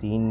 3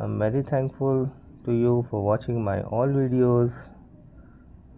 I'm very thankful to you for watching my all videos.